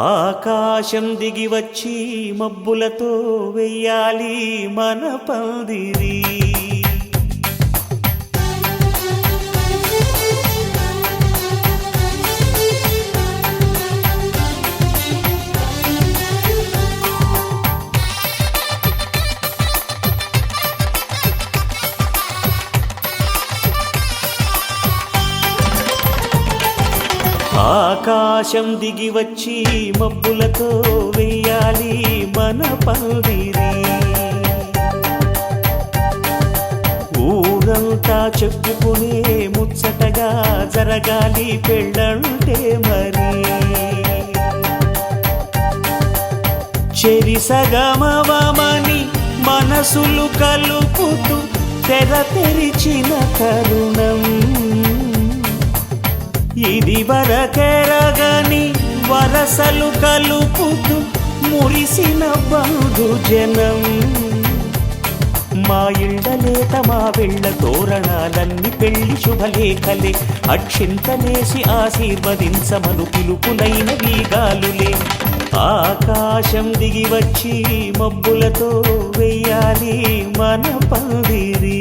ఆకాశం దిగి వచ్చి మబ్బులతో వెయ్యాలి మన పందిరి. ఆకాశం దిగి వచ్చి మబ్బులతో వెయ్యాలి మన పందిరి. ఊరంతా చెప్పుకునే ముచ్చటగా జరగాలి పెళ్ళంటే మరి. చెరిసగమవమని మనసులు కలుపుతూ తెర తెరిచిన తరుణం ఇది వరకెరగని వరసలు కలుపుతూ మురిసిన బంధుజనం. మా ఇళ్ళలేత మా వెళ్ళ తోరణాలన్నీ పెళ్లి శుభలేఖలే. అక్షింతలేసి ఆశీర్వదించమను పిలుపులైన వీగాలులే. ఆకాశం దిగి వచ్చి మబ్బులతో వెయ్యాలి మన పందిరి.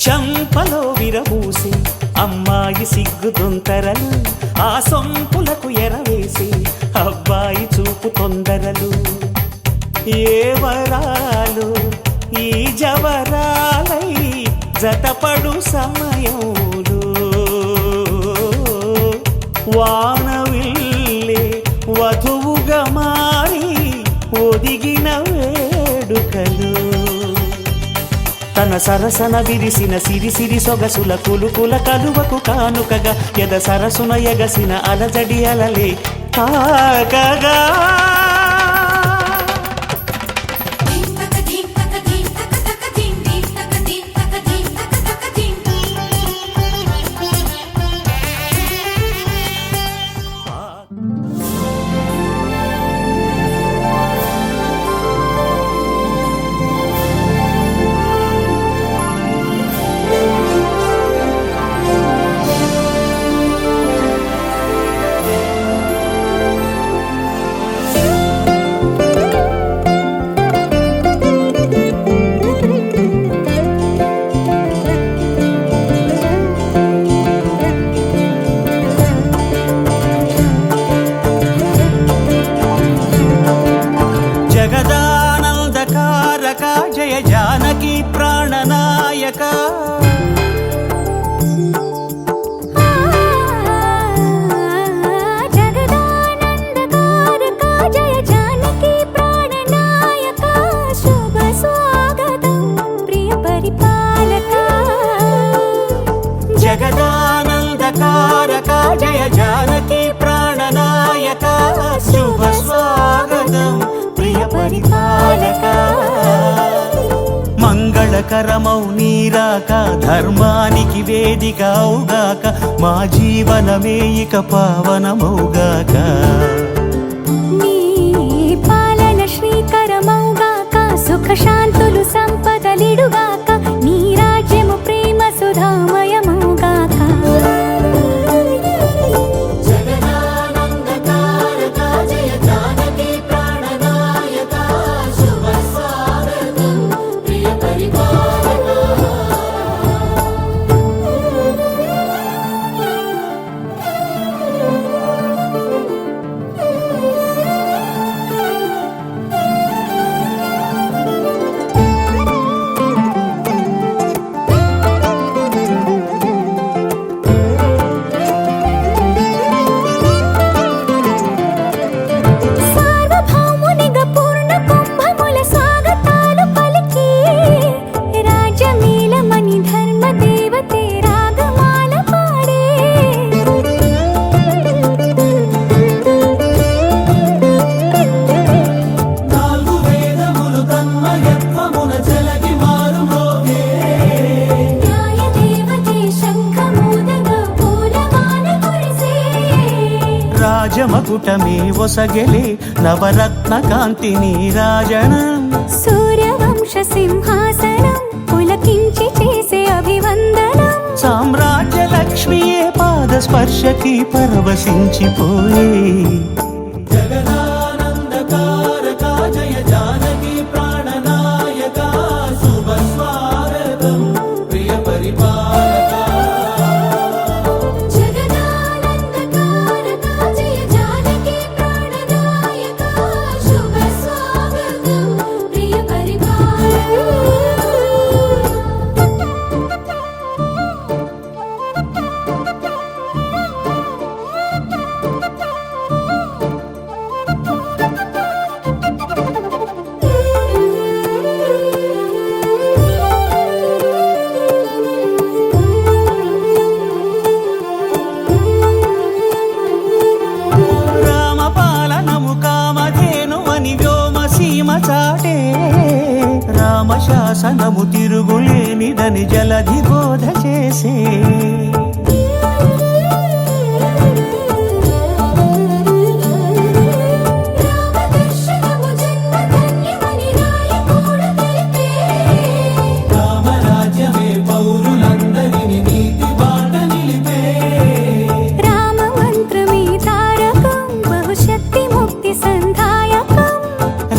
చంపలో విరబూసి అమ్మాయి సిగ్గు దొంతరలు, ఆ సొంపులకు ఎరవేసి అబ్బాయి చూపు తొందరలు. ఏ వరాలు ఈ జవరాలై జతపడు సమయంలో వానవిల్లే వధువుగా మారి ఒదిగిన వేడుకలు. తన సరసన విరిసిన సిరిసిరి సొగసుల కులుకుల కలువకు కానుకగా ఎద సరసున ఎగసిన అలజడి అలలే తాకగా. జగదానందకారక జయ జానకి ప్రాణనాయక. జగదానందకారక జయ జానకి ప్రాణనాయక. శుభ స్వాగతం ప్రియ పరిపాలక. జగదానందకారక జయ జానకి ప్రాణనాయక. శుభ స్వాగతం ప్రియ పరిపాలక. మంగళకరమౌ నీరాక ధర్మానికి వేదిక అవుగాక. మా జీవనమే ఇక పావనమౌగాక. నీ పాలన శ్రీకరమౌగాక. సుఖ శాంతులు సంపదలిడుగాక. నీ రాజ్యము ప్రేమ సుధామయమౌగాక. రాజమకుటమే ఒసగెలే నవరత్న కాంతి నీరాజనం సూర్యవంశ సింహాసనం పులకించి చేసే అభివందనం సామ్రాజ్య లక్ష్మియే పాద స్పర్శకి పరవశించిపోయే జగదానందకారక జయ జానకి ప్రాణనాయక శుభ స్వాగతం ప్రియ పరిపాలక జగదానందకారక జయ జానకి ప్రాణనాయక శుభ స్వాగతం ప్రియ రామపాలనము కామధేనువని వ్యోమసీమ చాటే రామశాసనము తిరుగులేనిదని జలధి బోధ చేసే రామదర్శనము జన్మధన్యమని రాయకూడ తెలిపే రామరాజ్యమే పౌరులందరిని నీతి బాట నిలిపే రామమంత్రమే తారకం బహుశక్తి ముక్తి సంధాయకం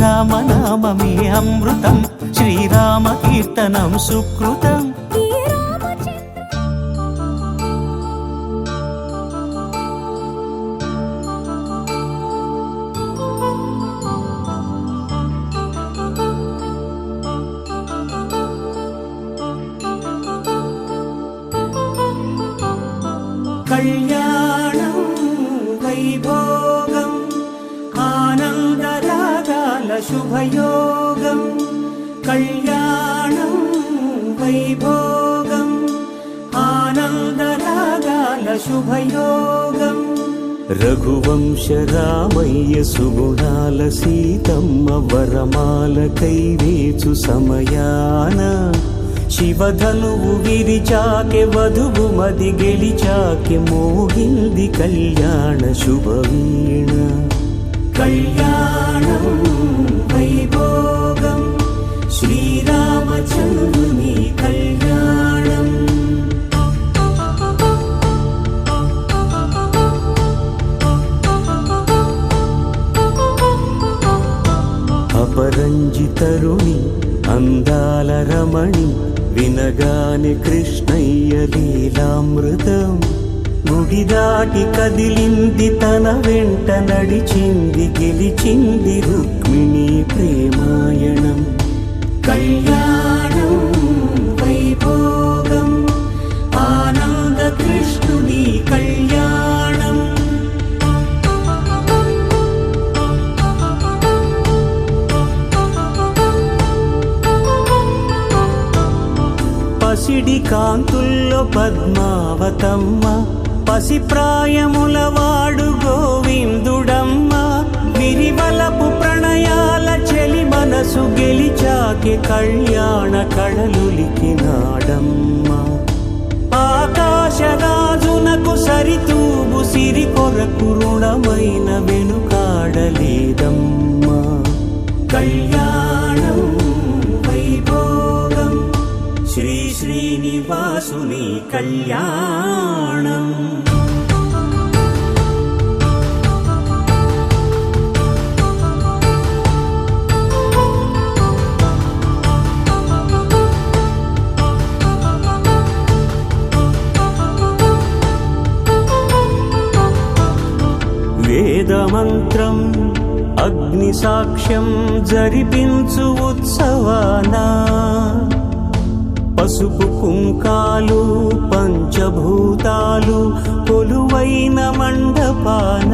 రామనామమే అమృతం శ్రీరామ కీర్తనం సుకృతం ఈ రామచంద్ర కళ్యాణం వైభోగం ఆనందరాగాల శుభయోగం కళ్యాణం వైభోగం ఆనందరాగాల శుభయోగం రఘువంశ రామయ్య సుగుణాల సీతమ్మ వరమాల కైవేచు సమయాన శివధనువు విరిచాకె వధువు మది గెలిచాకె మోగింది కళ్యాణ శుభవీణ కళ్యాణం వైభోగం శ్రీరామచంద్రుని కళ్యాణం అపరంజితరుణి అందాల రమణి వినగాని కృష్ణయ్య లీలామృతం గుడి దాటి కదిలింది తన వెంట నడిచింది గెలిచింది రుక్మిణి ప్రేమాయణం కళ్యాణం వైభోగం ఆనంద కృష్ణుని కళ్యాణం పసిడి కాంతుల్లో పద్మావతమ్మ పసిప్రాయముల వాడు గోవిందుడమ్మ విరివలపు ప్రణయాల చెలి మనసు గెలిచాకె కళ్యాణ కళలులికినాడమ్మ ఆకాశరాజునకు సరితూగు సిరి కొరకు రుణమైన వెనుకాడలేదమ్మా కళ్యాణం వైభోగం శ్రీ శ్రీనివాసుని కళ్యాణం వేదమంత్రం అగ్ని సాక్ష్యం జరిపించు ఉత్సవానా పసుపు కుంకాలు పంచభూతాలు కొలువైన మండపాన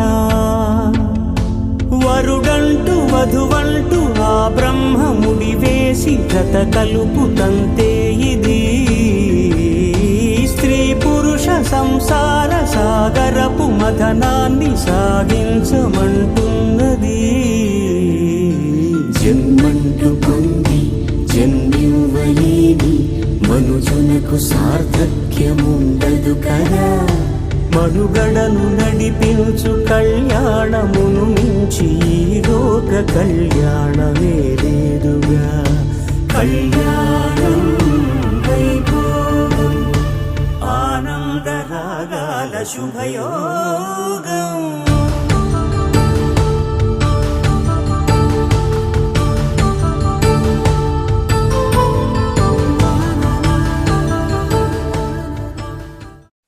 వరుడంటూ వధువంటూ ఆ బ్రహ్మముడి వేసి జత కలుపుతంతే ఇది స్త్రీ పురుష సంసార సాగరపు మథనాన్ని సాగించమంటున్నది జన్మంటూ పొంది జన్మివ్వలేని మనుజునకు సార్థక్యముండదు కదా మనుగడను నడిపించు కళ్యాణమును మించి ఈ లోక కళ్యాణమే లేదుగా. కళ్యాణం వైభోగం ఆనందరాగాల శుభయోగం.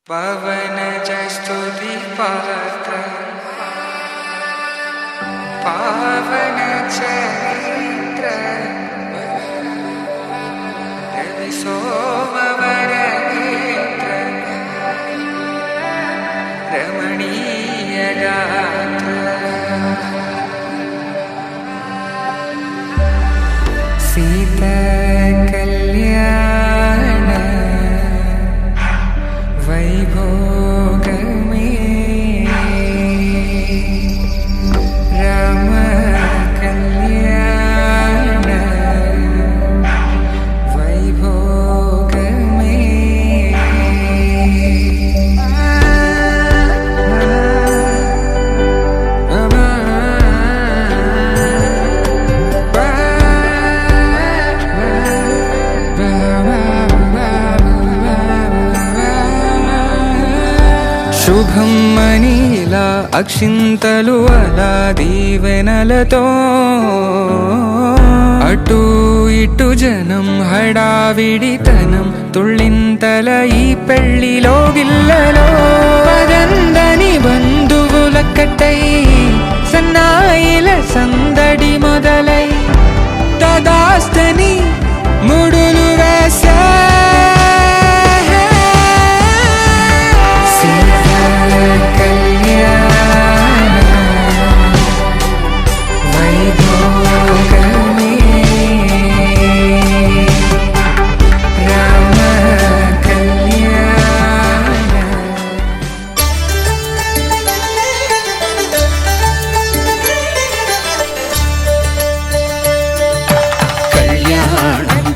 పవనజ స్తుతి పాత్ర పావన చరిత్ర రవి సోమవర నేత్ర రమణీయ గాత్ర సీత కళ్యాణ వైభోగమే రామ కళ్యాణ వైభోగమే. శుభం మనీలా అక్షింతలు అలా దీవెనలతో అటు ఇటు జనం హడావిడితనం తుళ్ళింతల ఈ పెళ్లిలో గిల్లలో పదందని బంధువులక్కటై సన్నాయిల సందడి మొదలై తదాస్తని ముడులు వేసా.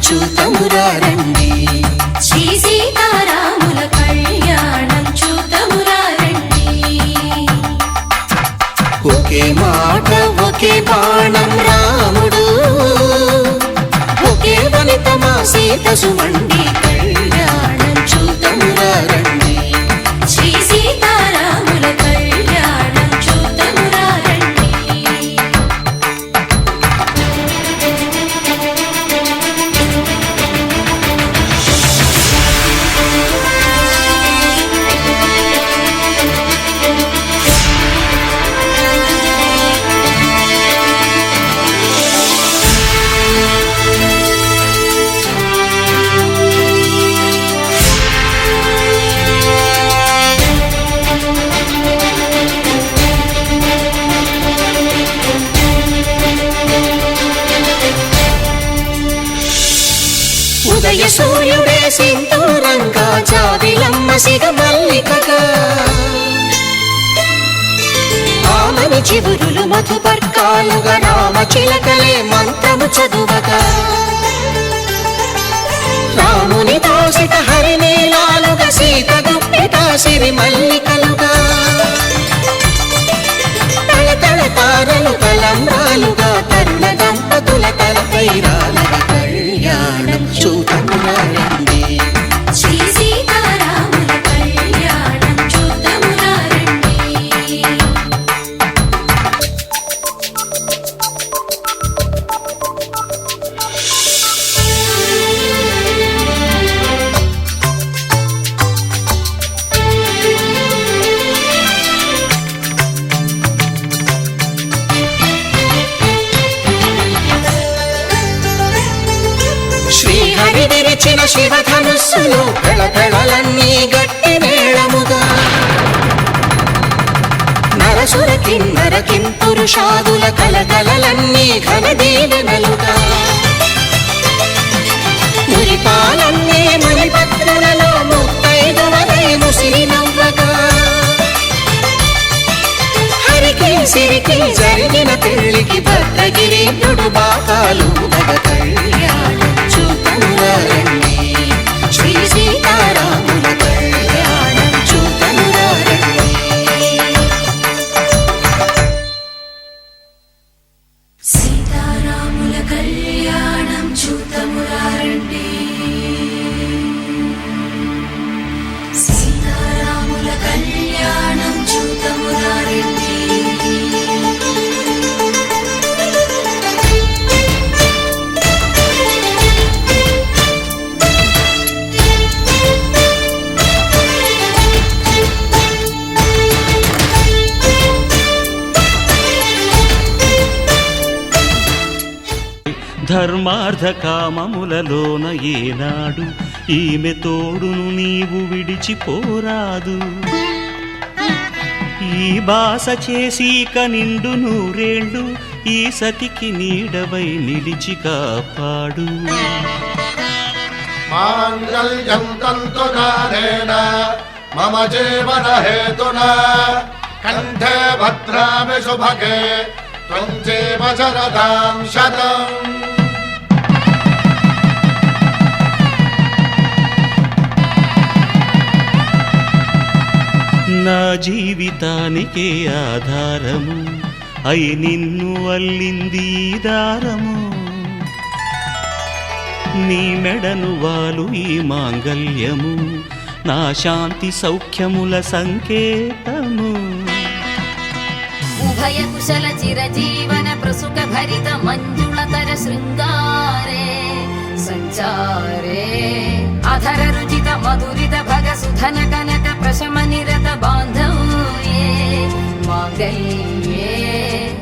చూతమురారండి శ్రీ సీతారాముల కళ్యాణం చూతమురారండి. ఒకే మాట ఒకే బాణం రాముడు ఒకే వనిత మా సీత సుమండి కళ్యాణం చూతమురారండి. శ్రీ సీతారాముల కళ్యాణం చూతమురారండి. ఉదయ సూర్యుడే సింధూరంగా జాబిలమ్మ సిగ మల్లికగా ఆమని చివురులు మధుపర్కాలుగా రామ చిలకలే మంత్రము చదువగా రాముని దోసిట హరినీలాలుగా సీత గుప్పిట సిరి మల్లికలుగా తల తారలు తలంబ్రాలుగా తరుణ దంపతుల తలపైరాలుగా కళ్యాణం చూతమురారండి. శ్రీ సీతారాముల కళ్యాణం చూతమురారండి. శ్రీహరి విరిచిన శివధనుస్సులు పెళపెళలన్నీ గట్టి మేళముగా నరసుర కిన్నర కింపురుషాదుల కలకలలన్నీ ఘన దీవెనలుగా మురిపాలన్నీ మణిపత్రులలో ముత్తైదువలై ముసిరి నవ్వగా హరికి సిరికి జరిగిన పెళ్లికి భద్రగిరి నుడు బాకాలు కళ్యాణం చూతమురారండి. శ్రీ సీతారాముల కళ్యాణం చూతమురారండి. ధర్మార్థ కామములలోన ఏనాడు ఈమె తోడును నీవు విడిచిపోరాదు. ఈ బాస చేసి నిండు నూరేళ్ళు ఈ సతికి నీడవై నిలిచి కాపాడు. మాంగళ్యం తంతునానేన మమ జీవన హేతునా కంఠే భద్రామి శుభగే త్వం జీవ శరదాం శతం. నా జీవితానికే ఆధారము అయి నిన్ను అల్లింది దారము. నీ మెడను వాలు ఈ మాంగల్యము నా శాంతి సౌఖ్యముల సంకేతము. ఉభయ కుశల చిరజీవన ప్రసుక భరిత మంజుళతర శృంగారే సంచారే అధర రుచిత మధురిత భగ సుధన కనక ప్రశమ నిరత బాంధవ్యే మాంగళ్యే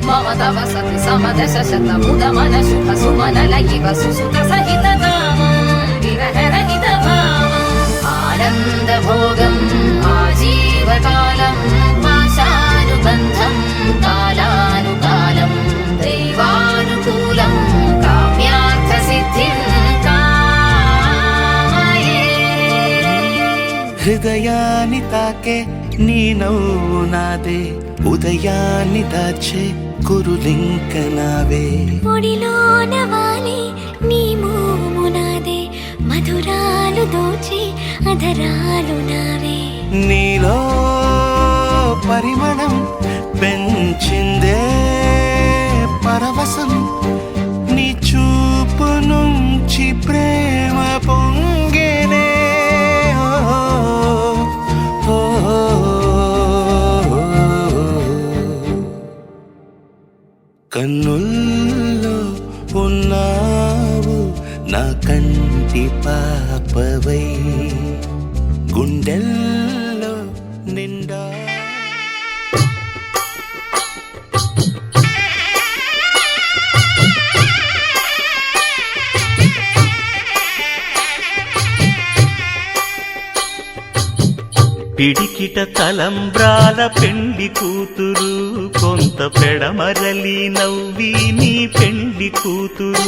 మమ తవ సతి సమదశ శత ముద మన శుభ సుమన లయివ సుసుత సహిత విరహ రహిత భావం ఆనంద భోగం ఆజీవకాలం పాశానుబంధం కాలానుకాలం దైవానుకూలం కామ్యార్థ సిద్ధిం కామయే. హృదయాన్ని తాకే నీ నవ్వు నాదే ఉదయాన్ని దాచే కురులింక నావే. ఒడిలోన వాలి నీ మోము నాదే మధురాలు దోచి అధరాలు నావే. నీలో పరిమళం పెంచిందే పరవశం నీ చూపు నుంచి ప్రేమ పొంగేనే. కన్నుల్లో ఉన్నావు నా కంటి పాపవై గుండెల్లో నిండా. పిడికిట తలంబ్రాల పెండ్లి కూతురు కొంత పెడమరలి నవ్వి నీ పెండ్లి కూతురు.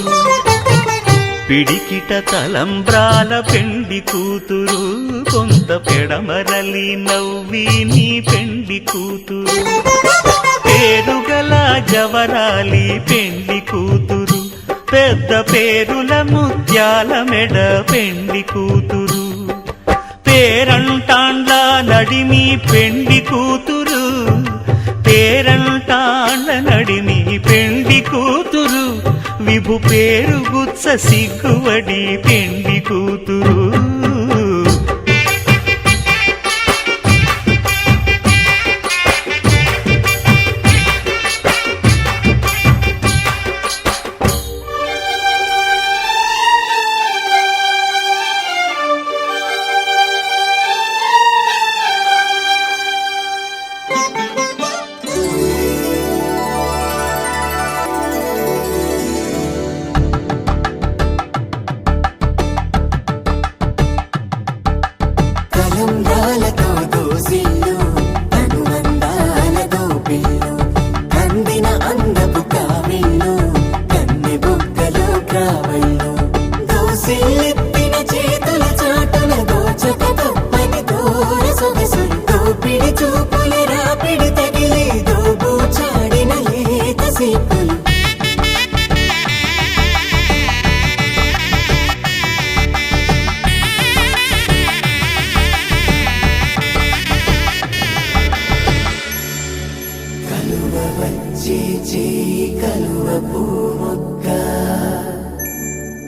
పిడికిట తలంబ్రాల పెండ్లి కూతురు కొంత పెడమరలి నవ్వి నీ పెండ్లి కూతురు. పేరుగల జవరాలి పెండ్లి కూతురు పెద్ద పేరుల ముత్యాల మెడ పెండ్లి కూతురు. పేరంటాండ్ల నడిమి పెండ్లి కూతురు పేరంటాండ్ల నడిమి పెండ్లి కూతురు. విభు పేరు గుత్స సిగ్గువడి పెండ్లి కూతురు.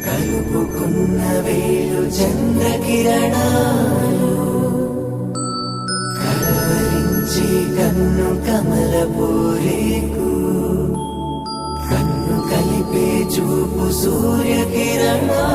కలుపుకున్న వేలు చంద్రకిరణాలు కలవరించి కన్ను కమలపూరేకు కన్ను కలిపే చూపు సూర్యకిరణాలు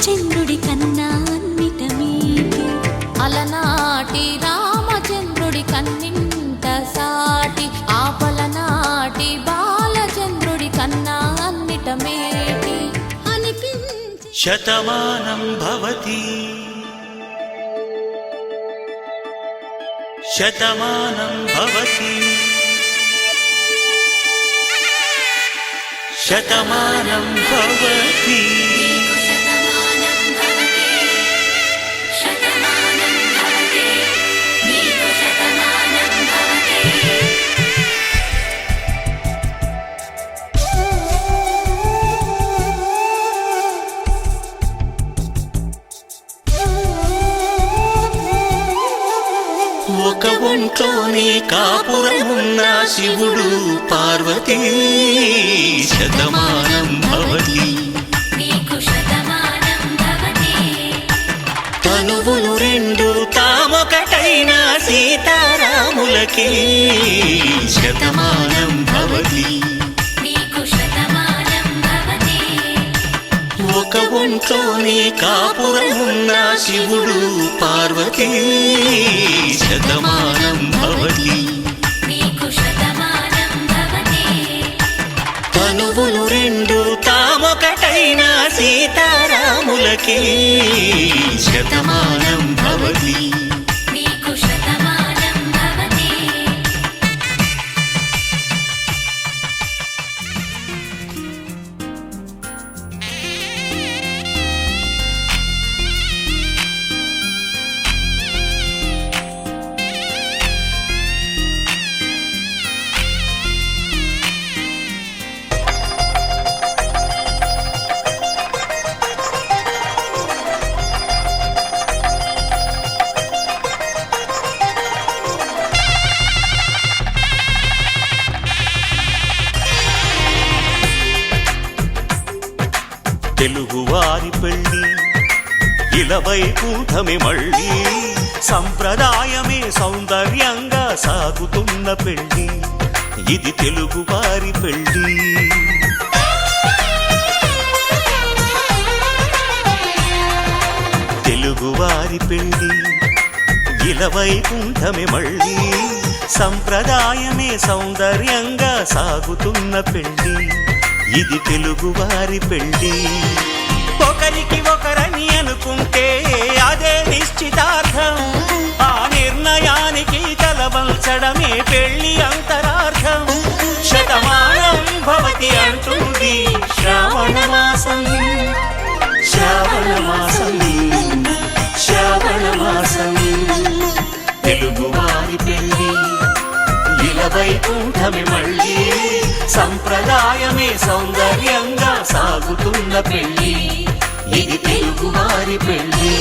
రామచంద్రుడి కన్నా అన్నిట మీటి అలనాటి రామచంద్రుడి కన్నింట సాటి ఆపలనాటి బాలచంద్రుడి కన్నా అన్నిట మేటి అనిపించి శతమానం భవతి శతమానం భవతి శతమానం భవతి ఒక ఒంట్లోనే కాపురమున్న శివుడు పార్వతీ శతమానం భవతి తనువులు రెండు తామొకటైన సీతారాములకి శతమానం భవతి ఒక ఒంట్లోనే కాపురమున్న శివుడు పార్వతీ శతమానం భవతి తనువులు రెండు తామొకటైన సీతారాములకి శతమానం భవతి తెలుగువారి పెళ్ళి ఇలవై కూటమి మళ్ళీ సంప్రదాయమే సౌందర్యంగా సాగుతున్న పెళ్ళి ఇది తెలుగువారి పెళ్ళి తెలుగువారి పెళ్ళి ఇలవై కూటమి మళ్ళీ సంప్రదాయమే సౌందర్యంగా సాగుతున్న పెళ్ళి ఇది తెలుగువారి పెళ్ళి ఒకరికి ఒకరని అనుకుంటే అదే నిశ్చితార్థం ఆ నిర్ణయానికి తలవంచడమే పెళ్ళి అంతరార్థం శతమానం భవతి అంటుంది శ్రావణ మాసం శ్రావణ మాసం శ్రావణ మాసం తెలుగువారి పెళ్ళి ఇలవై కూటమి మళ్ళీ సంప్రదాయమే సౌందర్యంగా సాగుతున్న పెళ్ళి ఇది తెలుగువారి పెళ్ళి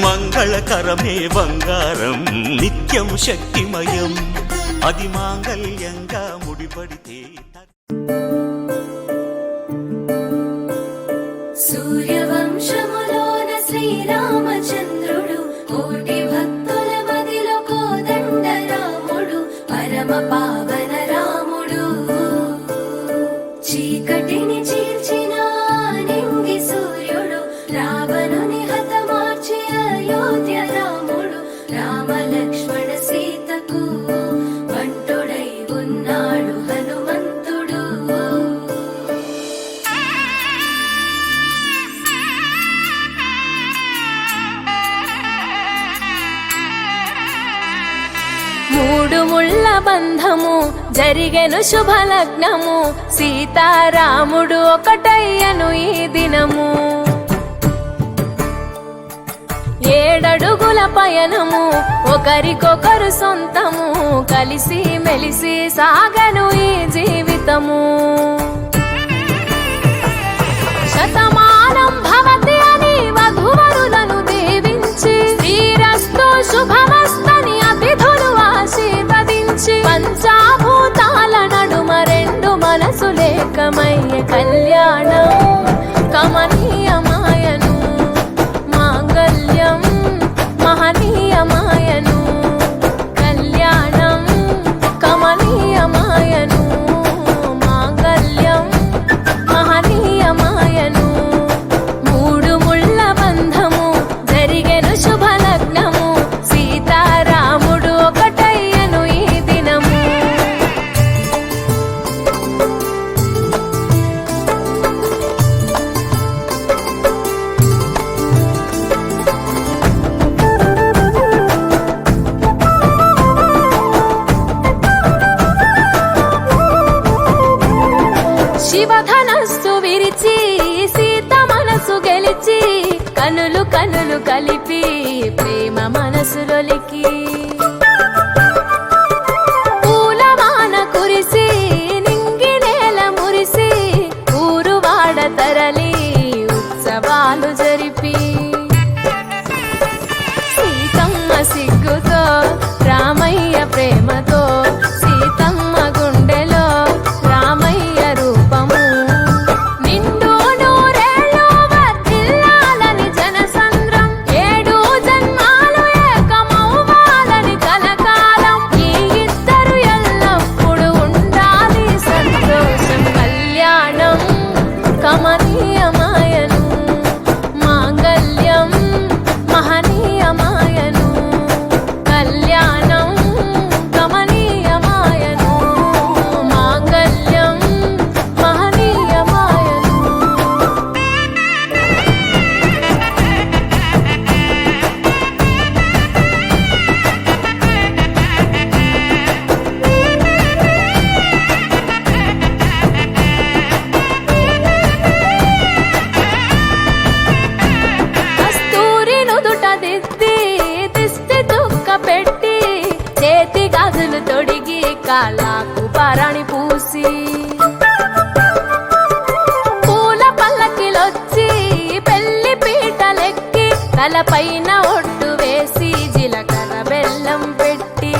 మంగళకరమే బంగారం నిత్యం శక్తిమయం అది మాంగళ్యంగా ముడిపడితే సూర్యవంశములోన శ్రీరామచంద్రుడు కోటి భక్తుల మదిలో కోదండ రాముడు పరమ పావన రాముడు చీకటిని చీల్చిన నింగి సూర్యుడు రావణుని హతమార్చి అయోధ్య రాముడు రామ లక్ష్మణ సీతకు వంటుడై ఉన్నాడు హనుమంతుడు మూడు ముళ్ళ బంధము జరిగెను శుభలగ్నము సీతారాముడు ఒకటయ్యను ఈ దినము ఏడడుగుల పయనము ఒకరికొకరు సొంతము కలిసి మెలిసి సాగను ఈ జీవితము శతమానం ఏకమయ్య కళ్యాణం కమనీయమాయను మాంగళ్యం మహనీయమాయను కళ్యాణం కమనీయమాయను మాంగళ్యం మహనీయమాయను మూడు ముళ్ళ బంధము జరిగెను శుభలగ్నము సీతారాముడు ఒకటయ్యను ఈ దినము శివధనస్సు విరిచి సీత మనసు గెలిచి కనులు కనులు కలిపి ప్రేమ మనసులొలికి పూలవాన కురిసి నింగి నేల మురిసి ఊరువాడ తరలి ఉత్సవాలు జరిపి సీతమ్మ సిగ్గుతో రామయ్య ప్రేమతో సీతమ్మ గుండెలో రామయ్య రూపము నిండు నూరేళ్ళు వర్ధిల్లాలని జనసంద్రం ఏడు జన్మాలు ఏకమవ్వాలని కలకాలం ఈ ఇద్దరు ఎల్లప్పుడూ ఉండాలి సంతోషం కళ్యాణం కమనీయమాయను మాంగళ్యం మహనీయమాయను కళ్యాణం కమనీయమాయను మాంగళ్యం మహనీయమాయను కస్తూరి నుదుట దిద్ది దిష్టి దుక్క పెట్టి చేతి గాజులు తొడిగి కాళ్ళకు పారాణి పూసి పూల పల్లకిలొచ్చి పెళ్లి పీటలెక్కి తలపైన ఒట్టు వేసి జీలకర్ర బెల్లం పెట్టి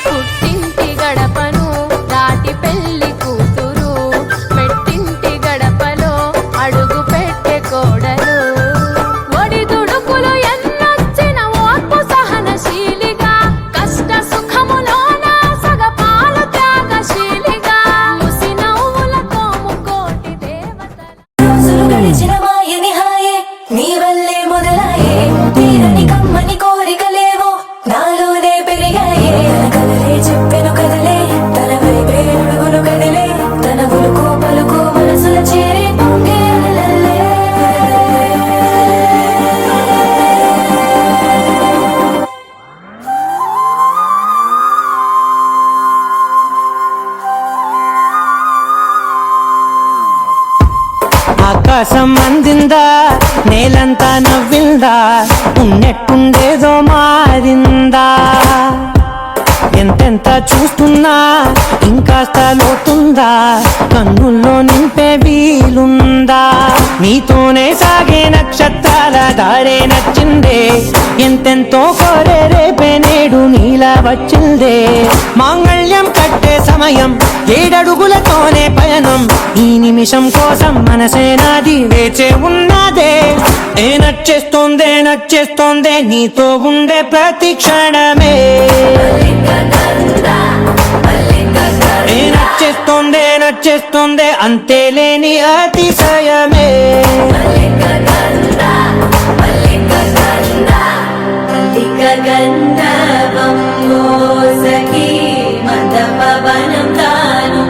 పుట్టింటి గడపను దాటి పెళ్లి కూతురు మెట్టింటి గడపలో అడుగు పెట్టే కోడలు ఒడిదుడుకులు ఎన్నొచ్చిన ఓర్పు సహనశీలిగా కష్ట సుఖములోన సగపాలు త్యాగశీలిగా ముసి నవ్వులతో ముకోటి దేవతల రోజులు గడిచిన మాయని హాయే నీ వల్లే మొదలాయే తీరని కమ్మని కోరికలేవో నాలోనే పెరిగాయే తన కదలే చెప్పెను కదలే తన వైపే అడుగులు కదిలే తన ఉలుకు పలుకు మనసుల చేరి పొంగే అలలే. ఆకాశం అందిందా నేలంతా నవ్విందా ఉన్నట్టుండేదో మారిందా ఎంతెంత చూస్తున్నా ఇంకాస్త లోతుందా కన్నుల్లో నింపే వీలుందా నీతోనే సాగే నక్షత్రాల దారే నచ్చిందే ఎంతెంతో కోరే రేపే నేడు నీలా వచ్చిందే మాంగళ్యం కట్టే సమయం ఏడడుగులతోనే పయనం ఈ నిమిషం కోసం మనసే నాది వేచే ఉన్నదే ఏ నచ్చేస్తోందే నచ్చేస్తోందే నీతో ఉండే ప్రతి క్షణమే ఏ నచ్చేస్తోందే నచ్చేస్తోందే అంతే లేని అతిశయమే గంధర్వం మోసకి మందపవనం తాను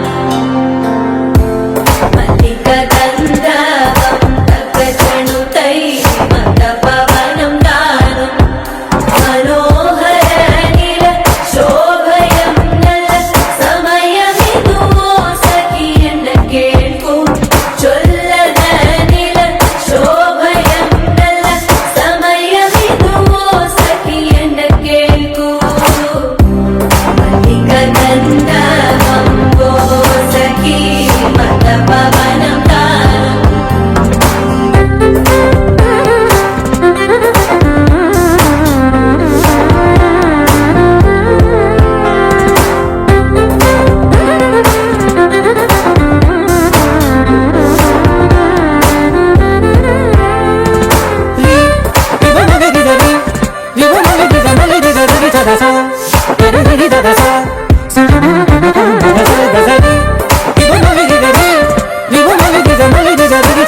మల్లిక గంధర్వం తగ్గచణుతై మందపవనం తాను మనోహర నిల శోభయం నల సమయమిదు మోసకి ఎన్న కేಳ್ಕು చొల్లదని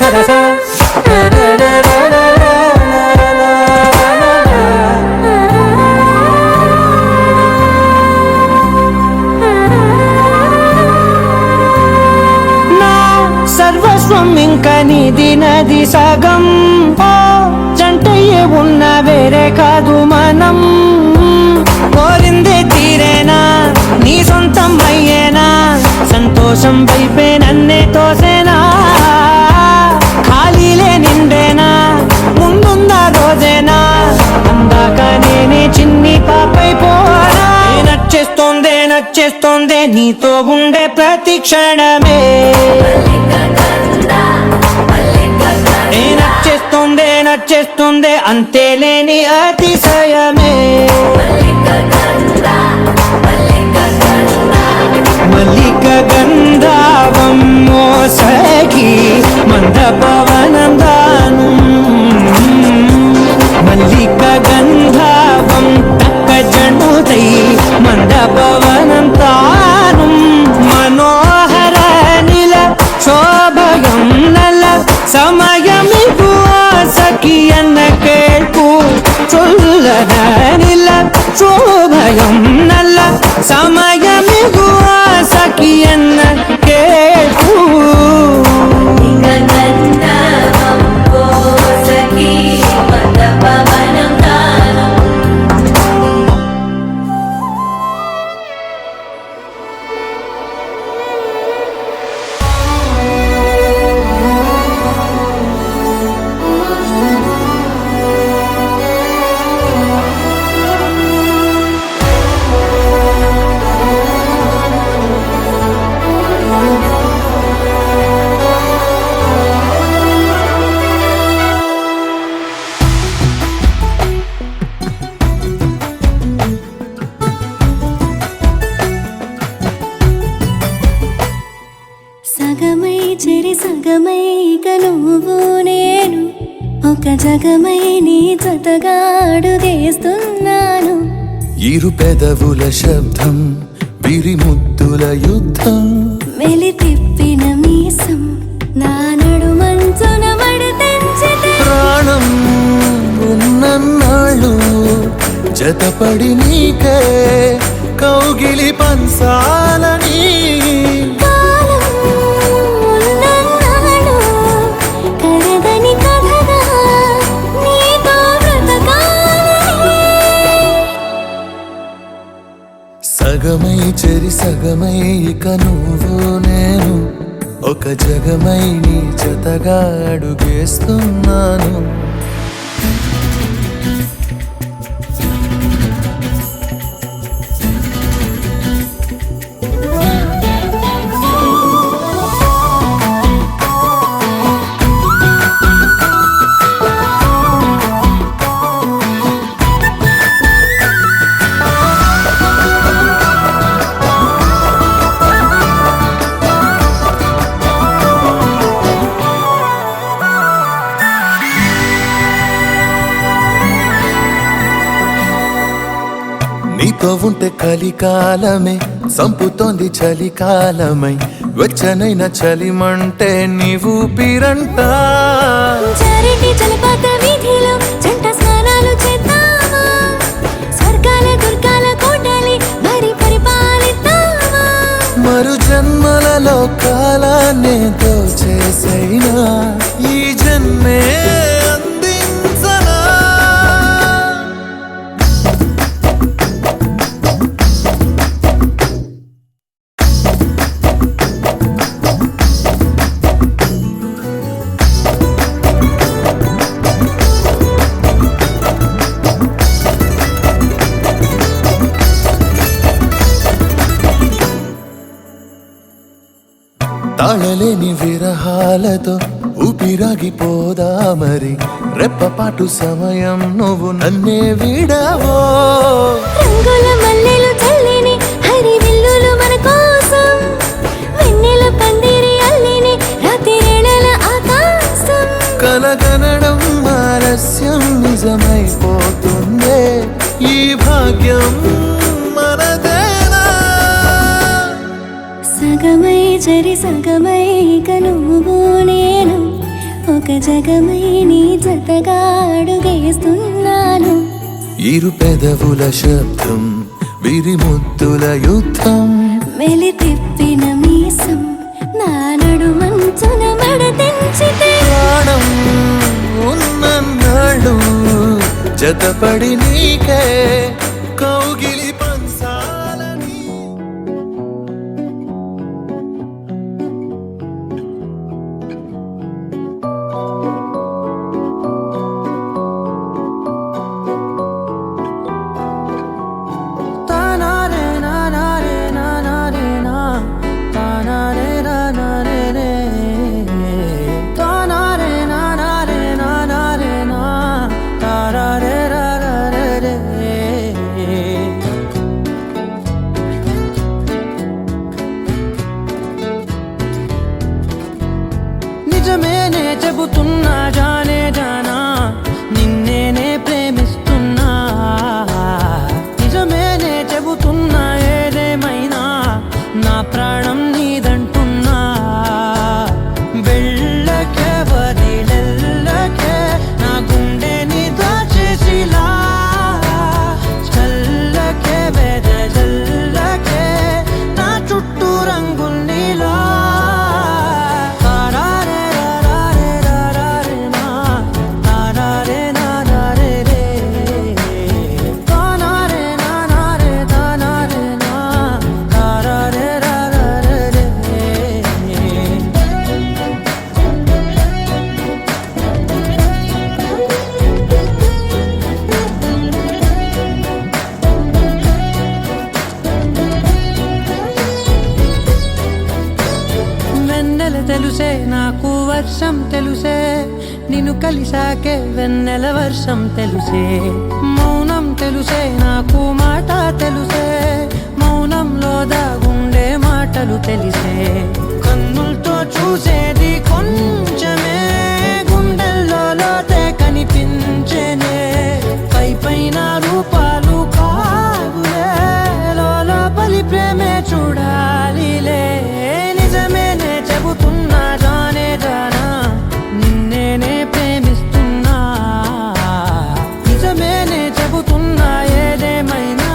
సదస నా సర్వస్వం ఇంకా నీది నది సగం ఓ జంటయ్యే ఉన్న వేరే కాదు మనం కోరిందే తీరేనా నీ సొంతం అయ్యేనా సంతోషం వైపే నన్నే తోసేనా ఖాళీలే నిండేనా ముందుందా రోజేనా అందాక నేనే చిన్ని పాపైపోనా నచ్చేస్తోందే నీతో ఉండే ప్రతి క్షణమే నచ్చేస్తోందే అంతేలేని అతిశయమే మల్లిక గంధావం మోసగి మంద పవనం దాను మల్లిక గంధావం తక్క జనుతై మంద పవనం తాను మనోహర నిల శోభయం నల సమయమిగు సఖియన్న కేൾపు చొల్లన నిల శోభయం నల్ల సమయమిగు సఖియన్న కేൾపు సగమై చెరి సగమై ఇక నువ్వు నేను ఒక జగమై నీ జతగా అడుగేస్తున్నాను ఇరు పెదవుల శబ్దం విరిముద్దుల యుద్ధం మెలి తిప్పిన మీసం నా నడు మంచున మడతెంచితే ప్రాణం ఉన్నన్నాళ్ళు జతపడి నీకే కౌగిలి పంచాలని కాలం ఉన్నన్నాడు కరగని కథగా నీతో బ్రతకాలని సగమై చెరి సగమై ఇక నువ్వు నేను ఒక జగమై నీ జతగా అడుగేస్తున్నాను నీతో ఉంటే కలికాలమే సంపుతోంది చలికాలమై వెచ్చనైన చలిమంటే నీవు పిరంట చారిటి జలపాత వీధిలో జంట స్నానాలు చేద్దామా స్వర్గాల దుర్గాల కోటలి మరి పరిపాలిద్దామా మరు జన్మలలో కాలాన్నే దోచేసైనా ఈ జన్మే అందించనా తాళలేని విరహాలతో ఊపిరాగిపోదా మరి రెప్పపాటు సమయం నువ్వు నన్నే విడవో రంగుల మల్లెలు చల్లిని హరి విల్లులు మన కోసం వెన్నెల పందిరి అల్లిని రాత్రివేళల ఆకాశం కలగనడం ఆలస్యం నిజమైపోతుందే ఈ భాగ్యం మనదేనా సగమై చెరి సగమై ఇక నువ్వు నేను ఒక జగమై నీ జతగా అడుగేస్తున్నాను. ఇరు పెదవుల శబ్దం విరిముద్దుల యుద్ధం మెలి తిప్పిన మీసం నా నడుమంచున మడతెంచితే ప్రాణం ఉన్నన్నాళ్ళు జతపడి నీకే కౌగిలి పంచాలని నిజమేనే చెబుతున్నా జానే జానా నిన్నేనే ప్రేమిస్తున్నా. నిజమేనే చెబుతున్నా ఏదేమైనా నా ప్రాణం నీదంటున్నా. వెళ్ళకే వదిలెల్లకే నా గుండెని దాచేసిలా చల్లకే వెదజల్లకే నా చుట్టూ రంగుల్నిలా. తెలుసే నాకు వర్షం తెలుసే నిన్ను కలిసాకే వెన్నెల వర్షం తెలుసే. మౌనం తెలుసే నాకు మాట తెలుసే మౌనంలో దాగుండే మాటలు తెలిసే. కన్నులతో చూసేది కొంచెమే గుండెల్లో లోతే కనిపించేనే. పై పైన రూపాలు కాదులే లోపలి ప్రేమే చూడాలిలే. నిజమేనే చెబుతున్నా జానే జానా నిన్నేనే ప్రేమిస్తున్నా. నిజమేనే చెబుతున్నా ఏదేమైనా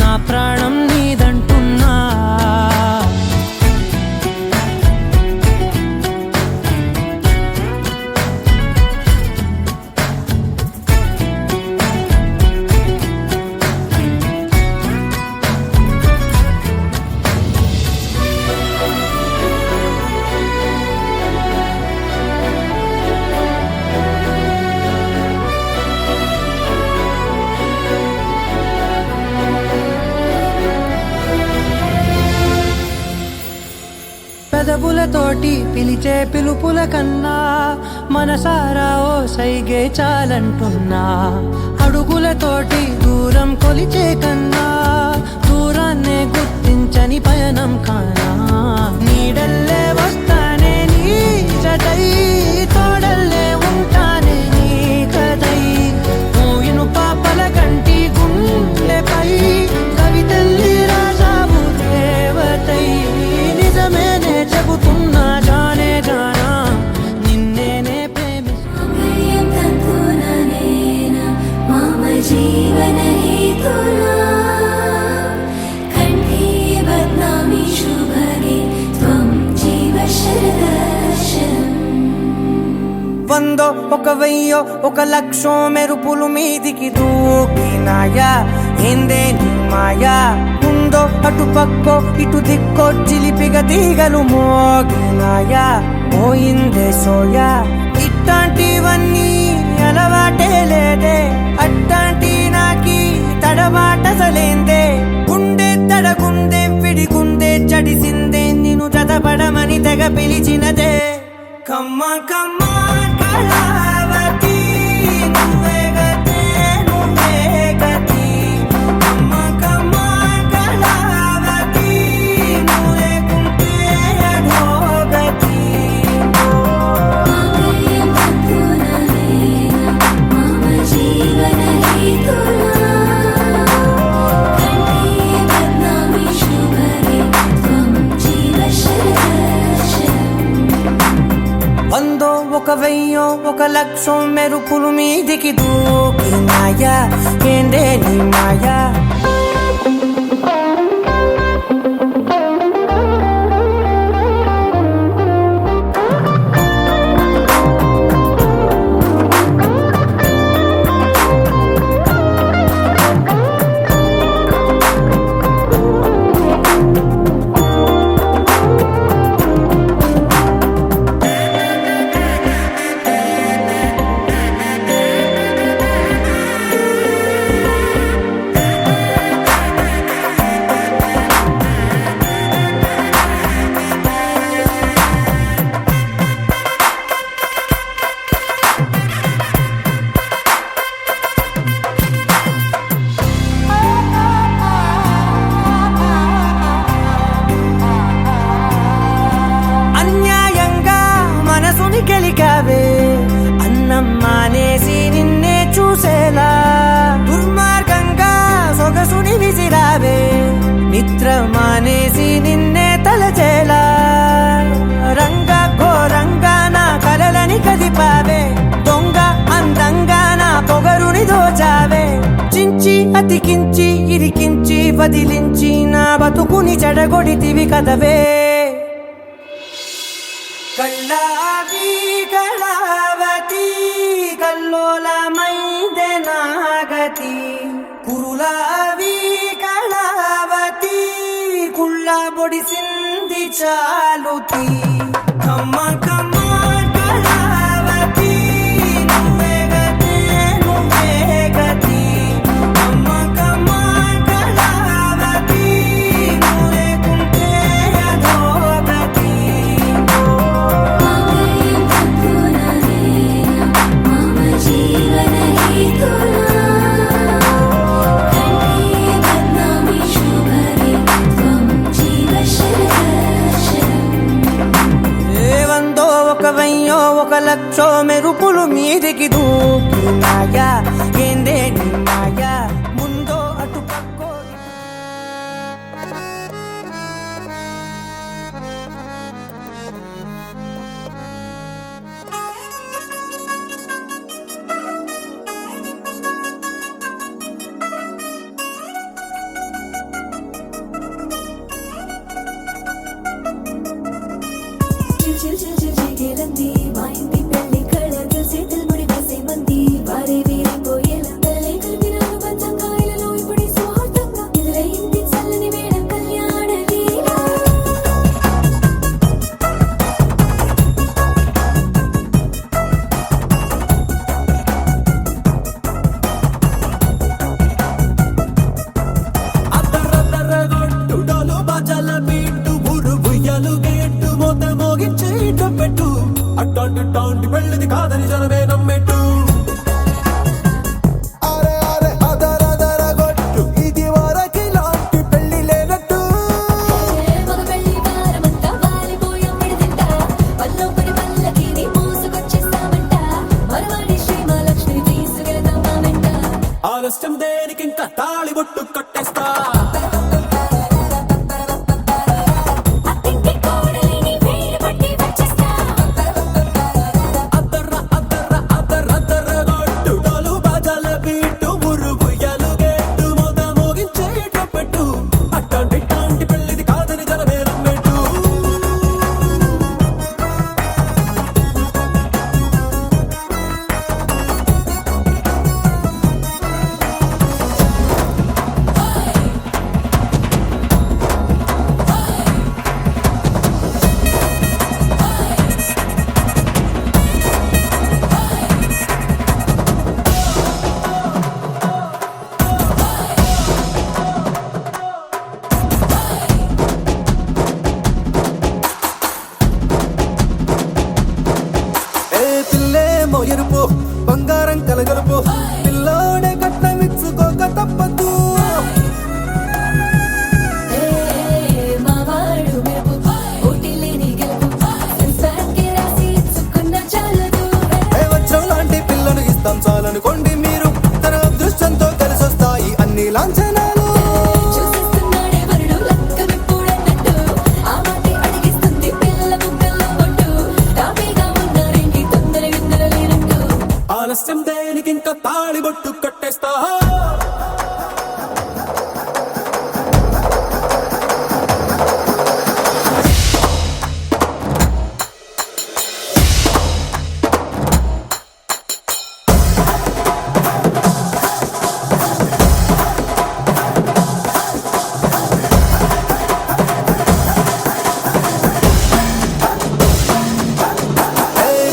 నా ప్రాణం నీదంటున్నా. పెదవులతోటి పిలిచే పిలుపుల కన్నా మనసారా ఓ సైగే చాలంటున్నా. అడుగులతోటి దూరం కొలిచే కన్నా దూరాన్నే గుర్తించని పయనం కానా. నీడల్లే వస్తానే నీ జతై తోడల్లే ఉంటానే నీ కదై. మోయిను పాపల కంటి గుండెపై కవితల్లి రాజావు దేవతై. నిజమేనే చెబుతున్నా జానే జానా నిన్నేనే ప్రేమిస్తున్నా. మమ జీవన హేతునా కంఠే బధ్నామి శుభగే త్వం జీవ శరదర్శనం. వందో ఒక వెయ్యో ఒక లక్షో మెరుపులు మీదికి దూకినాయా ఏందే నీ మాయా. ఉందో అటు పక్కో ఇటు దిక్కో చిలిపిగ తీగలు మోగినాయా పోయిందే సోయా. ఇట్లాంటివన్నీ అలవాటే లేదే అట్లాంటి నాకి తడబాటసలేందే. గుండె తడగుందే విడిగుందే చడిసిందే నిన్ను చదపడమని తెగ పిలిచినదే. కమ్మ కమ్మ కళావతి నువ్వే గతే నువ్వే గతి. కమ్మ కమ్మ కళావతి నువ్వే కుంటే అధోగతి. మమ జీవన హేతునా కంఠే బధ్నామి శుభగే త్వం జీవ శరదర్శనం. వందో ఒక వెయ్యో ఒక లక్షం మెరుపులు మీదికి దూకినాయా ఏందే నీ మాయా అన్యాయంగా మనసుని గెలికావే అన్నం మానేసి నిన్నే చూసేలా దుర్మార్గంగా సొగసుని విసిరావే నిద్ర మానేసి నిన్నే తలచేలా రంగా ఘోరంగా నా కలలని కదిపావే దొంగ అందంగా నా పొగరుని దోచావే చించి అతికించి ఇరికించి వదిలించి నా బతుకుని చెడగొడితివి కదవే కళ్ళావి కళావతి కల్లోలమైందే నాగతి కురులావి కళావతి కుళ్ళ బొడిసింది చాలుతి కమ్మ కమ్మ కళావతి నువ్వే గతే నువ్వే గతి కమ్మ కమ్మ కళావతి నువ్వు లేకుంటే అధోగతి ఏవందో ఒక వెయ్యో ఒక లక్షో మెరుపులు మీదికి దూకినాయా ఏందే నీ మాయా ముందో అటు పక్కో చిల్చిల్చిల్చిల్చిగేలంది మా ఇంటి పెళ్లి కళలు చేతులు ముడి వేసే మంది వారే వీరిపోయేలా తలలే కలిపినాను పంచంగాయలలో ఇప్పుడు స్వార్థంగా ఎదురైంది చల్లని వేళ కళ్యాణ లీలా అద్దరద్దరగొట్టుడలు బజల బీటు బురు బుయ్యలు గేట్టు మొత మోగించి పెట్టు అట్టాంటి టాంటి పెళ్ళిది కాదని జనమే నమ్మెట్టు అరే అరే అదరదరగొట్టు ఇది వరకి లాంటి పెళ్లి లేనట్టు మగ పెళ్లి వారమంతా వాలిపోయాం విడిదింట పల్లో పడి పల్లకిని మోసుకొచ్చేస్తామంట మరవాడి శ్రీమహాలక్ష్మిని తీసుకెళ్దాం మా వెంట ఆలస్యం దేనికి ఇంకా తాళి బొట్టు కట్టేస్తా అత్తింటి కోడలిని వేలు పట్టి వచ్చేస్తా అద్దర్ర అద్దర్ర అద్దరద్దరగొట్టుడలు బజల బీటు బురు బుయ్యలు గేట్టు మొత మోగించేట పెట్టు అట్టాంటి టాంటి పెళ్ళిది కాదని జనమే నమ్మెట్టు ఎరుపు బంగారం కలగలుపు పిల్లోడే కట్టమిచ్చుకోక తప్పదు మావాడు మెరుపు పోటీలేని గెలుపు సంసారంకే రాసి ఇచ్చుకున్న చాలదు వజ్రం లాంటి పిల్లను ఇస్తాం చాలనుకోండి మీరు తన అదృష్టంతో కలిసొస్తాయి అన్ని లాంఛనాలు చూసేస్తున్నాడే వరుడు లక్కమిప్పుడన్నట్టు ఆ మాటే అడిగిస్తుంది పిల్ల ముగ్గల్లో కొట్టు తాపీగా ఉన్నారేంటి తొందరగా ఆలస్యం దేనికి ఇంకా తాళిబొట్టు కట్టేస్తా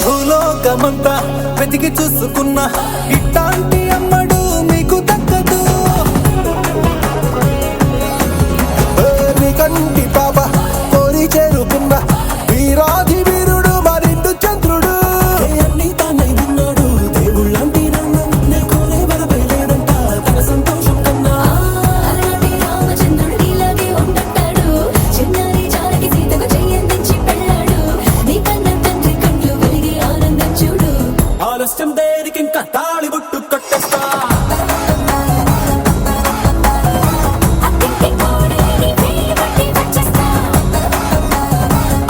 భూలోకమంతా వెతికి చూసుకున్నా ఇట్లాంటి అమ్మడు మీకు దక్కదు నీ కంటి పాప కోరి చేరుకున్న వీరాధి వీరుడు మరిండు చంద్రుడు అన్ని తానై ఉన్నాడు దేవుళ్ళంటి నన్ను నే కోరే వరపై లేదంట తన సంతోషం కన్నా అలాంటి రామచంద్రుడు నీలాగే ఉండటాడు చిన్నారి జానకి సీతకు చెయ్యందించి పెళ్ళాడు నీ కన్న తండ్రి కండ్లు వెలిగి ఆనందం చూడు ఆలస్యం దేనికి ఇంకా తాళిబొట్టు కట్టేస్తా అత్తింటి కోడలిని వేలు పట్టి వచ్చేస్తా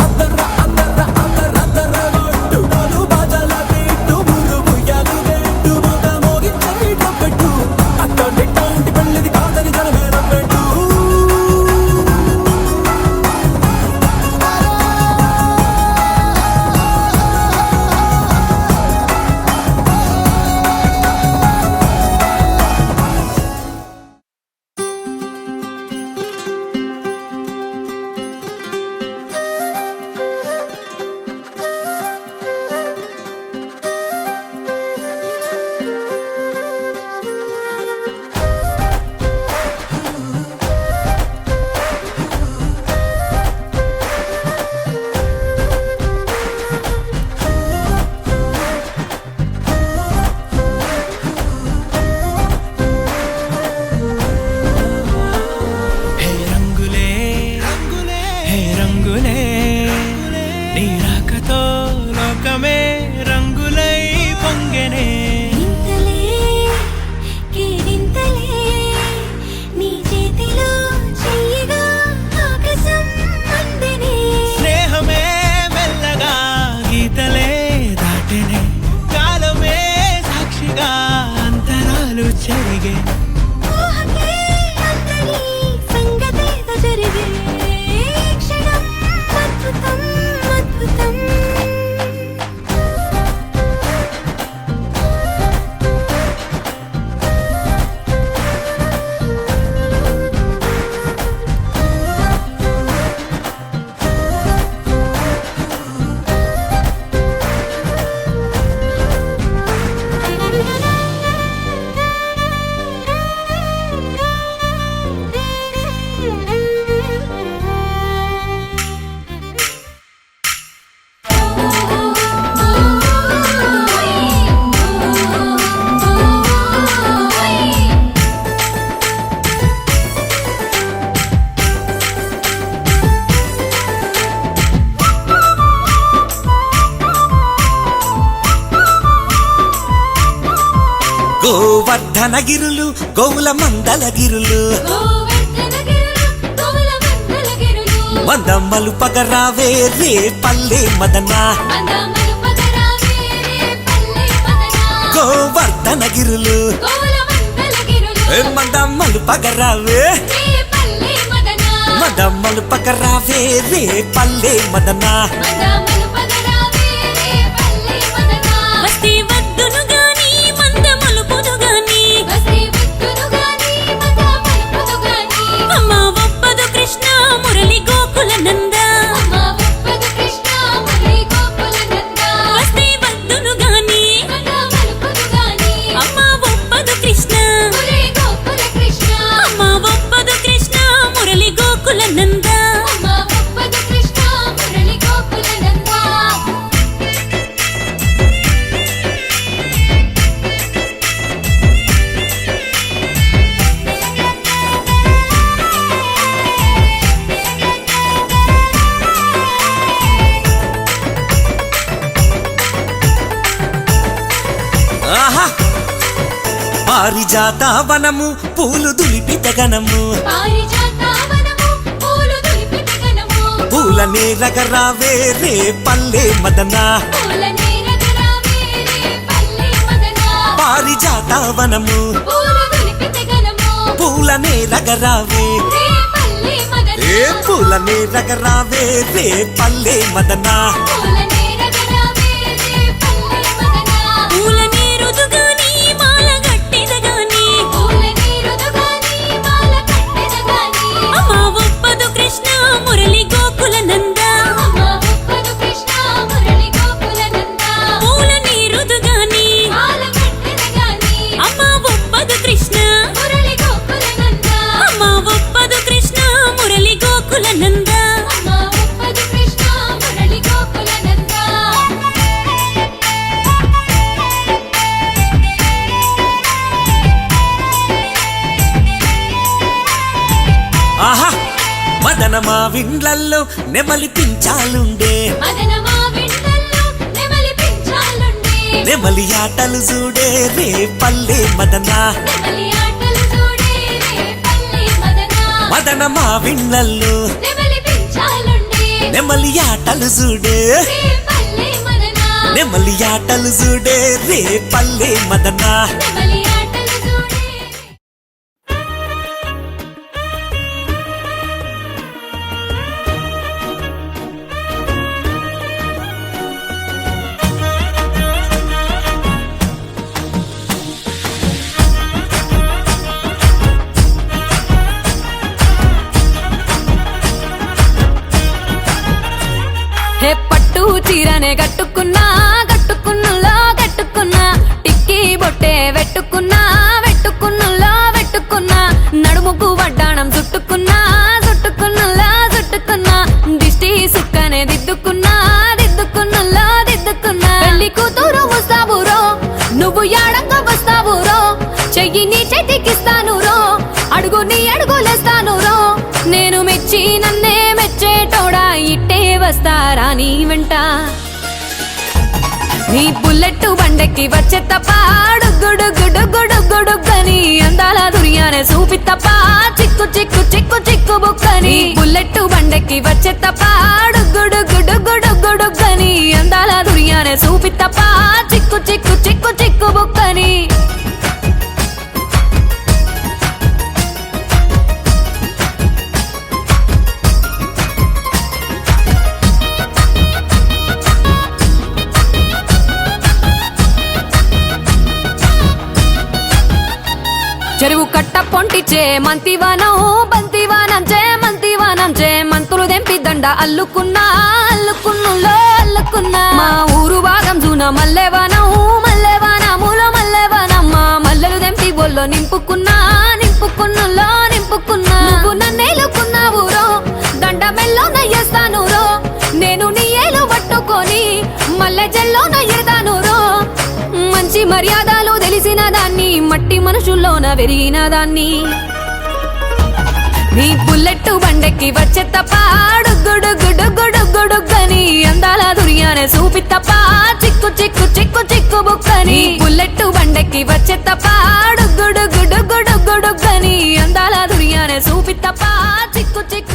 అద్దర్ర అద్దర్ర అద్దర్ర అద్దర్ర గొట్టు డోలు బాజాల బీటు మురుగుయ్యాలు గెట్టు మొగ మోగించేట పెట్టు అట్టాంటి పెళ్ళిది కాదని జనమేరం పెట్టు హే రంగులే హే రంగులే నీ రాకతో లోకమే రంగులై పొంగెనే ఇంతలే కేరింతలే నీ చేతిలో చెయ్యగా ఆకాశం అందనే స్నేహమే మెల్లగా గీతలే దాటెనే కాలమే సాక్షిగా అంతరాలు చెరిగే ఊహకే అందని సంగతేదో జరిగే క్షణం అద్భుతం అద్భుతం గోవర్ధనగిరులు గోవుల మందలగిరులు గోవర్ధనగిరులు గోలమండలగిరులు మందమ్మలు పగరావే రే పల్లె మదన మందమలు పగరావే రే పల్లె మదన గోవర్ధనగిరులు గోలమండలగిరులు మందమ్మలు పగరావే రే పల్లె మదన మందమ్మలు పగరావే రే పల్లె మదన మందమలు పగరావే రే పల్లె మదన వస్తే వద్దును గాని మందమలు పొదు గాని వస్తే విత్తును గాని మందమలు పొదు గాని అమ్మ ఒప్పదు కృష్ణ మురళి గోకుల నంద అమ్మ ఒప్పదు కృష్ణ మురళి గోకుల నంద వస్తే వద్దును గాని మందమలు పొదు గాని అమ్మ ఒప్పదు కృష్ణ మురళి గోకుల కృష్ణ అమ్మ ఒప్పదు కృష్ణ మురళి గోకుల నంద అమ్మ ఒప్పదు కృష్ణ మురళి గోకుల నంద ఆహా పారిజాత వనము పూలు దులిపి తెగనము పారిజాతవనము పూలు దులిపి గనము పూలనే రగరావే రే పల్లె మదన పూలనే రగరావే రే పల్లె మదన బృందావనము పూలు దులిపితే గనము పూలనే రగరావే రే పల్లె మదన ఏ పూలనే రగరావే రే పల్లె మదనా పూల నీరగరావే రే పల్లె మదన పూల నీరుదుగాని మాల గట్టిదగాని పూల నీరుదుగాని మాల కట్టెదగాని అమ్మ ఒప్పదు కృష్ణ మురళి గోకుల నంద అమ్మ ఒప్పదు కృష్ణ మురళి గోకుల నంద పూల నీరుదుగాని మాల కట్టెదగాని అమ్మ ఒప్పదు కృష్ణ మురళి గోకుల నంద అమ్మ ఒప్పదు కృష్ణ మురళి గోకుల నంద అమ్మ ఒప్పదు కృష్ణ మురళి గోకుల నంద ఆహా మదనమా విండ్లల్లో నెమలి పించాలుండే మదనమా విండల్లో నెమలి పించాలుండే నెమలి ఆటలు చూడే రే పల్లె మదనా నెమలి ఆటలు చూడే రే పల్లె మదన మదనమా విండ్లల్లో నెమలి పించాలుండే నెమలి ఆటలు చూడే రే పల్లె మదన నెమలి ఆటలు చూడే రే పల్లె మదనా నెమలి ఆటలు చూడే హే పట్టు చీరనే కట్టుకున్నా కట్టుకున్నులో కట్టుకున్నా టిక్కీ బొట్టే వెట్టుకున్నా వెట్టుకున్నులో వెట్టుకున్నా నడుముకు వడ్డాణం చుట్టుకున్నా చుట్టుకున్నులో చుట్టుకున్నా దిష్టి సుక్కనే దిద్దుకున్నా దిద్దుకున్నులో దిద్దుకున్నా పెళ్లి కూతురు వస్తావురో నువ్వు యాడంగా వస్తావురో చెయ్యి నీ చేతికిస్తాను రో అడుగు నీ అడుగులేస్తాను రో నేను మెచ్చి నన్నే మెచ్చేటోడా ఇట్టే వస్తారా నీ వెంట నీ బుల్లెట్ బండెక్కి వచ్చే తప్ప గుడుగుడుగుడుగుడుగుడుగని అందాల దుర్యానే చూపి తప్ప చిక్కు చిక్కు చిక్కు చిక్కు బుక్కని బుల్లెట్ బండెక్కి వచ్చే తప్ప గుడుగుడుగుడుగుడుగని అందాల దుర్యానే చూపి తప్ప చిక్కు చిక్కు చిక్కు చిక్కు బుక్కని చెరువు కట్ట పొంటిచే మంతివానం బంతివానం చే మంతివానం చే మంతులు దెంపి దండ అల్లుకున్నా అల్లుకున్నులో అల్లుకున్నా మా ఊరు భాగం జూన మల్లెవానం మల్లెవానములో మల్లెవానమ్మ మల్లెలు దెంపి బొల్లో నింపుకున్నా నింపుకున్నులో నింపుకున్నా నువ్వు నన్నేలుకున్నావు రో దండ మెల్లో నయ్యేస్తాను రో నేను నీ ఏలు పట్టుకొని మల్లె జల్లో నయ్యేదాను రో మంచి మర్యాదలు తెలిసిన దాన్ని మట్టి మనుషుల్లోన పెరిగిన దాన్ని నీ బుల్లెట్ బండెక్కి వచ్చే తప్ప గుడుగుడుగుడుగుడుగని అందాల దుర్యానే చూపి తప్ప చిక్కు చిక్కు చిక్కు చిక్కు బుక్కని బుల్లెట్ బండెక్కి వచ్చే తప్ప గుడుగుడుగుడుగుడుగని అందాల దుర్యానే చూపి తప్ప చిక్కు చిక్కు